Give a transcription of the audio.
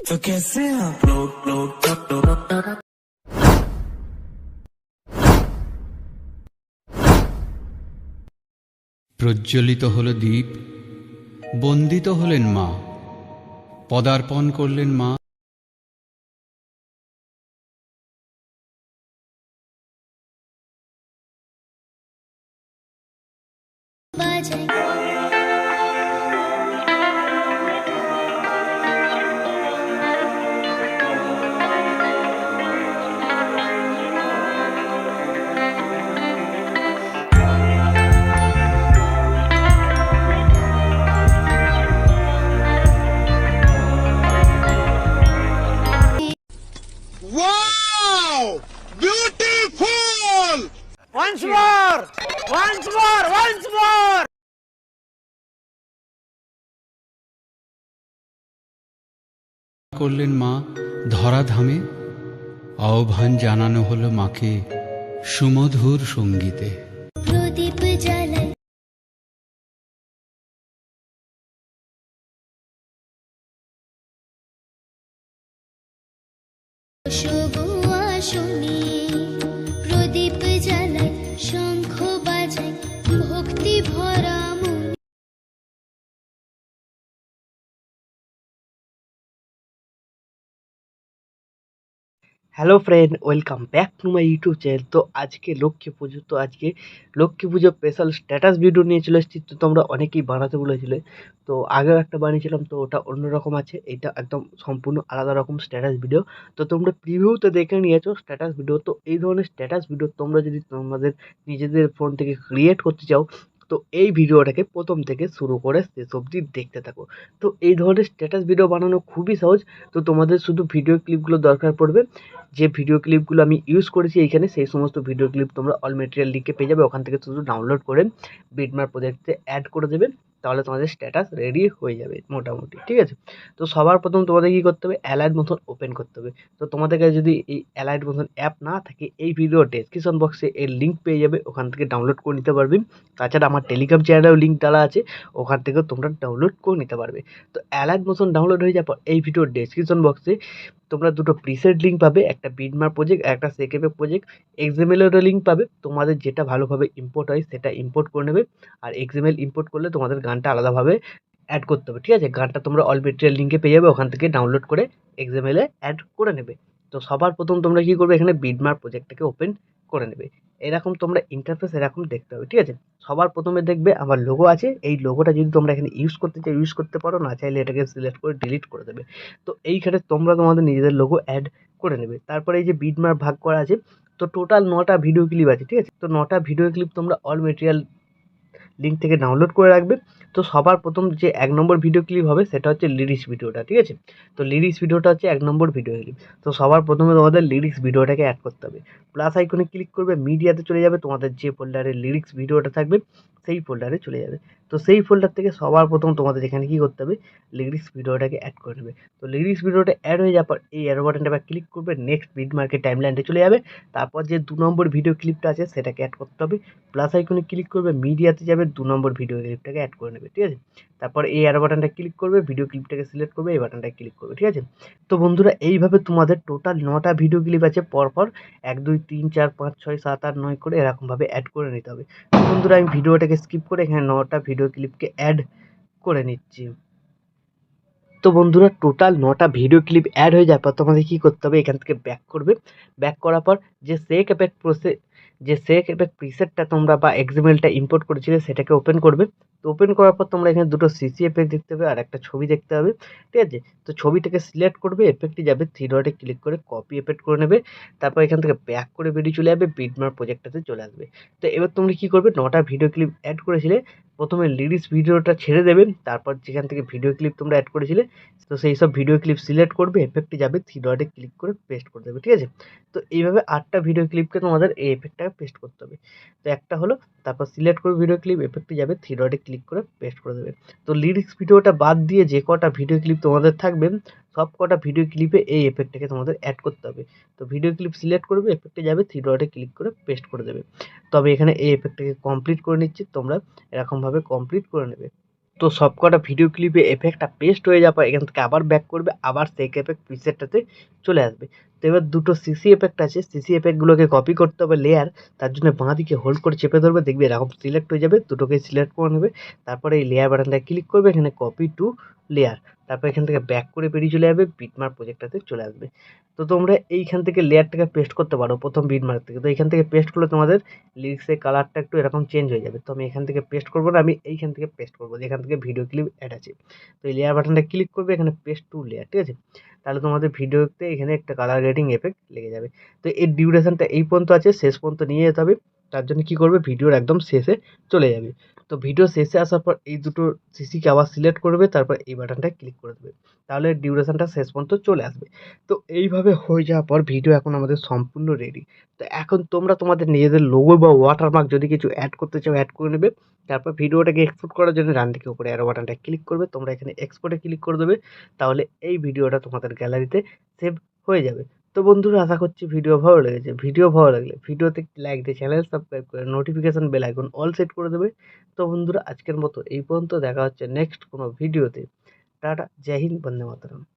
तो कैसे आप लोग প্রজ্জ্বলিত হল দীপ, বন্দিত হলেন মা, পদার্পণ করলেন মা। Wow! Beautiful! Once more! Once more! Once more! করলেন মা ধরাধামে, আহ্বান জানানো হলো মাকে সুমধুর সঙ্গীতে। প্রদীপ জ্বালাই শোভা শুনি, প্রদীপ জ্বালাই শঙ্খ বাজাই, ভক্তি ভরা মনে। Hello friend, welcome back to my YouTube channel. তো আজকে লক্ষ্মী পুজো, তো আজকে লক্ষ্মী পুজো স্পেশাল স্ট্যাটাস ভিডিও নিয়ে চলে এসেছি। তো তোমরা অনেকেই বানাতে বলেছিলে, তো আগেও একটা বানিয়েছিলাম, তো ওটা অন্যরকম আছে, এটা একদম সম্পূর্ণ আলাদা রকম স্ট্যাটাস ভিডিও। তো তোমরা প্রিভিউতে দেখে নিয়েছো স্ট্যাটাস ভিডিও। তো এই ধরনের স্ট্যাটাস ভিডিও তোমরা যদি তোমাদের নিজেদের ফোন থেকে ক্রিয়েট করতে চাও, তো এই ভিডিওটাকে প্রথম থেকে শুরু করে শেষ অবধি দেখতে থাকো। তো এই ধরনের স্ট্যাটাস ভিডিও বানানো খুবই সহজ। তো তোমাদের শুধু ভিডিও ক্লিপগুলো দরকার পড়বে, যে ভিডিও ক্লিপগুলো আমি ইউজ করেছি এইখানে, সেই সমস্ত ভিডিও ক্লিপ তোমরা অল মেটেরিয়াল লিখে পেয়ে যাবে। ওখান থেকে শুধু ডাউনলোড করে বিটমার প্রজেক্টে অ্যাড করে দেবে, তাহলে তোমাদের স্ট্যাটাস রেডি হয়ে যাবে মোটামুটি। ঠিক আছে, তো সবার প্রথম তোমাদের কী করতে হবে, অ্যালাইট মতন ওপেন করতে হবে। তো তোমাদের কাছে যদি এই অ্যালাইট মতন অ্যাপ না থাকে, এই ভিডিও ডেসক্রিপশন বক্সে এর লিঙ্ক পেয়ে যাবে, ওখান থেকে ডাউনলোড করে নিতে পারবে। তাছাড়া আমার টেলিগ্রাম চ্যানেলেও লিঙ্ক দেওয়া আছে, ওখান থেকেও তোমরা ডাউনলোড করে নিতে পারবে। তো অ্যালাইট মতন ডাউনলোড হয়ে যাওয়ার পর এই ভিডিওর ডেসক্রিপশন বক্সে তোমরা দুটো প্রিসেট লিঙ্ক পাবে, একটা বিটমার প্রজেক্ট, একটা সেকেপে প্রজেক্ট, এক্সএমএলেরও লিঙ্ক পাবে। তোমাদের যেটা ভালোভাবে ইম্পোর্ট হয় সেটা ইম্পোর্ট করে নেবে। আর এক্সএমএল ইম্পোর্ট করলে তোমাদের গানটা আলাদাভাবে অ্যাড করতে হবে। ঠিক আছে, গানটা তোমরা অল মেটেরিয়াল লিঙ্কে পেয়ে যাবে, ওখান থেকে ডাউনলোড করে এক্সএমএলে অ্যাড করে নেবে। তো সবার প্রথম তোমরা কী করবে, এখানে বিটমার প্রজেক্টটাকে ওপেন করে নেবে। এরকম তোমরা ইন্টারফেস এরকম দেখতে হবে। ঠিক আছে, সবার প্রথমে দেখবে আমার লোগো আছে, এই লোগোটা যদি তোমরা এখানে ইউজ করতে চাও ইউজ করতে পারো, না চাইলে এটাকে সিলেক্ট করে ডিলিট করে দেবে। তো এইখানে তোমরা তোমাদের নিজেদের লোগো অ্যাড করে নেবে। তারপরে এই যে বিটমার ভাগ করা আছে, তো টোটাল 9টা ভিডিও ক্লিপ আছে। ঠিক আছে, তো 9টা ভিডিও ক্লিপ তোমরা অল মেটেরিয়াল লিঙ্ক থেকে ডাউনলোড করে রাখবে। তো সবার প্রথম যে 1 নম্বর ভিডিও ক্লিপ হবে সেটা হচ্ছে লিরিক্স ভিডিওটা। ঠিক আছে, তো লিরিক্স ভিডিওটা হচ্ছে 1 নম্বর ভিডিও ক্লিপ। তো সবার প্রথমে তোমাদের লিরিক্স ভিডিওটাকে অ্যাড করতে হবে। প্লাস আইকনে ক্লিক করবে, মিডিয়াতে চলে যাবে, তোমাদের যে ফোল্ডারে লিরিক্স ভিডিওটা থাকবে সেই ফোল্ডারে চলে যাবে। তো সেই ফোল্ডার থেকে সবার প্রথম তোমাদের এখানে কী করতে হবে, লিরিক্স ভিডিওটাকে অ্যাড করে নেবে। তো লিরিক্স ভিডিওটা অ্যাড হয়ে যাওয়ার পর এই অ্যারো বাটনটা ক্লিক করবে, নেক্সট বিটমার্কের টাইমলাইনটা চলে যাবে। তারপর যে 2 নম্বর ভিডিও ক্লিপটা আছে সেটাকে অ্যাড করতে হবে। প্লাস আইকনে ক্লিক করবে, মিডিয়াতে যাবে, 2 নম্বর ভিডিও ক্লিপটাকে অ্যাড করে নেবে। ঠিক আছে, তারপর এই অ্যারো বাটনটা ক্লিক করবে, ভিডিও ক্লিপটাকে সিলেক্ট করবে, এই বাটনটা ক্লিক করবে। ঠিক আছে, তো বন্ধুরা এইভাবে তোমাদের টোটাল 9টা ভিডিও ক্লিপ আছে, পরপর 1 2 3 4 5 6 7 8 9 করে এরকমভাবে অ্যাড করে নিতে হবে। তো বন্ধুরা আমি ভিডিওটাকে স্কিপ করে এখানে 9টা ভিডিও ক্লিপকে অ্যাড করে নিচ্ছি। তো বন্ধুরা টোটাল 9টা ভিডিও ক্লিপ অ্যাড হয়ে যাওয়ার পর তোমাদের কী করতে হবে, এখান থেকে ব্যাক করবে। ব্যাক করার পর যে সেক এফেক্ট প্রিসেটটা তোমরা বা এক্সএমএলটা ইম্পোর্ট করেছিলে সেটাকে ওপেন করবে। তো ওপেন করার পর তোমরা এখানে দুটো সিসি এফেক্ট দেখতে হবে আর একটা ছবি দেখতে হবে। ঠিক আছে, তো ছবিটাকে সিলেক্ট করবে, এফেক্টে যাবে, থ্রি ডটে ক্লিক করে কপি এফেক্ট করে নেবে। তারপর এখান থেকে ব্যাক করে বেরিয়ে চলে যাবে, বিটমার প্রজেক্টটাতে চলে আসবে। তো এবার তোমরা কী করবে, 9টা ভিডিও ক্লিপ অ্যাড করেছিলে, প্রথমে লিরিক্স ভিডিওটা ছেড়ে দেবে, তারপর যেখান থেকে ভিডিও ক্লিপ তোমরা অ্যাড করেছিলে তো সেই সব ভিডিও ক্লিপ সিলেক্ট করবে, এফেক্টে যাবে, থ্রি ডটে ক্লিক করে পেস্ট করে দেবে। ঠিক আছে, তো এইভাবে 8টা ভিডিও ক্লিপকে তোমাদের এই এফেক্টটাকে পেস্ট করতে হবে। তো একটা হলো, তারপর সিলেক্ট করে ভিডিও ক্লিপ, এফেক্টে যাবে, থ্রি ডটে ক্লিক করে পেস্ট করে দেবে। তো লিরিক্স ভিডিওটা বাদ দিয়ে যে কটা ভিডিও ক্লিপ তোমাদের থাকবে, সব কটা ভিডিও ক্লিপে এই এফেক্টটাকে তোমাদের অ্যাড করতে হবে। তো ভিডিও ক্লিপ সিলেক্ট করবে, এফেক্টে যাবে, থ্রি ডটে ক্লিক করে পেস্ট করে দেবে। তবে এখানে এই এফেক্টটাকে কমপ্লিট করে নিচ্ছি, তোমরা এরকমভাবে কমপ্লিট করে নেবে। তো সবকটা ভিডিও ক্লিপে এফেক্টটা পেস্ট হয়ে যাওয়ার পর এখান থেকে আবার ব্যাক করবে, আবার সেক এফেক্ট প্রিসেটটাতে চলে আসবে। তো এবার দুটো সিসি এফেক্ট আছে, সিসি এফেক্টগুলোকে কপি করতে হবে লেয়ার, তার জন্য বাঁ দিকে হোল্ড করে চেপে ধরবে, দেখবে এরকম সিলেক্ট হয়ে যাবে, দুটোকে সিলেক্ট করে নেবে। তারপরে এই লেয়ার বাটনটা ক্লিক করবে, এখানে কপি টু লেয়ার, তারপর এখান থেকে ব্যাক করে বেরিয়ে চলে যাবে, বিটমার্ক প্রজেক্টটাতে চলে আসবে। তো তোমরা এইখান থেকে লেয়ারটাকে পেস্ট করতে পারো প্রথম বিটমার্ক থেকে। তো এইখান থেকে পেস্ট করলে তোমাদের লিরিক্সের কালারটা একটু এরকম চেঞ্জ হয়ে যাবে। তো আমি এখান থেকে পেস্ট করবো না, আমি এইখান থেকে পেস্ট করবো যেখান থেকে ভিডিও ক্লিপ অ্যাড আছে। তো এই লেয়ার বাটনটা ক্লিক করবে, এখানে পেস্ট টু লেয়ার, ঠিক আছে। তাহলে তোমাদের ভিডিওতে এখানে একটা কালার গ্রেডিং এফেক্ট লেগে যাবে। তো এর ডিউরেশনটা এই পর্যন্ত আছে, শেষ পর্যন্ত নিয়ে যেতে হবে। তার জন্য কি করবে, ভিডিওর একদম শেষে চলে যাবে। তো ভিডিও শেষে আসার পর এই দুটো সিসিকে আবার সিলেক্ট করবে, তারপর এই বাটনটা ক্লিক করে দেবে, তাহলে ডিউরেশনটা শেষ পর্যন্ত চলে আসবে। তো এইভাবে হয়ে যাওয়ার পর ভিডিও এখন আমাদের সম্পূর্ণ রেডি। তো এখন তোমরা তোমাদের নিজেদের লোগো বা ওয়াটারমার্ক যদি কিছু অ্যাড করতে চাও অ্যাড করে নেবে। তারপর ভিডিওটাকে এক্সপোর্ট করার জন্য ডান দিকে উপরে অ্যারো বাটনটা ক্লিক করবে, তোমরা এখানে এক্সপোর্টে ক্লিক করে দেবে, তাহলে এই ভিডিওটা তোমাদের গ্যালারিতে সেভ হয়ে যাবে। তো বন্ধুরা, আশা করছি ভিডিও ভালো লেগেছে। ভিডিও ভালো লাগলে ভিডিওতে লাইক দিয়ে চ্যানেল সাবস্ক্রাইব করে notification bell icon all set করে দেবে। তো বন্ধুরা, আজকের মতো এই পর্যন্ত, দেখা হচ্ছে নেক্সট কোনো ভিডিওতে। টাটা, জয় হিন্দ, বন্দে মাতরম।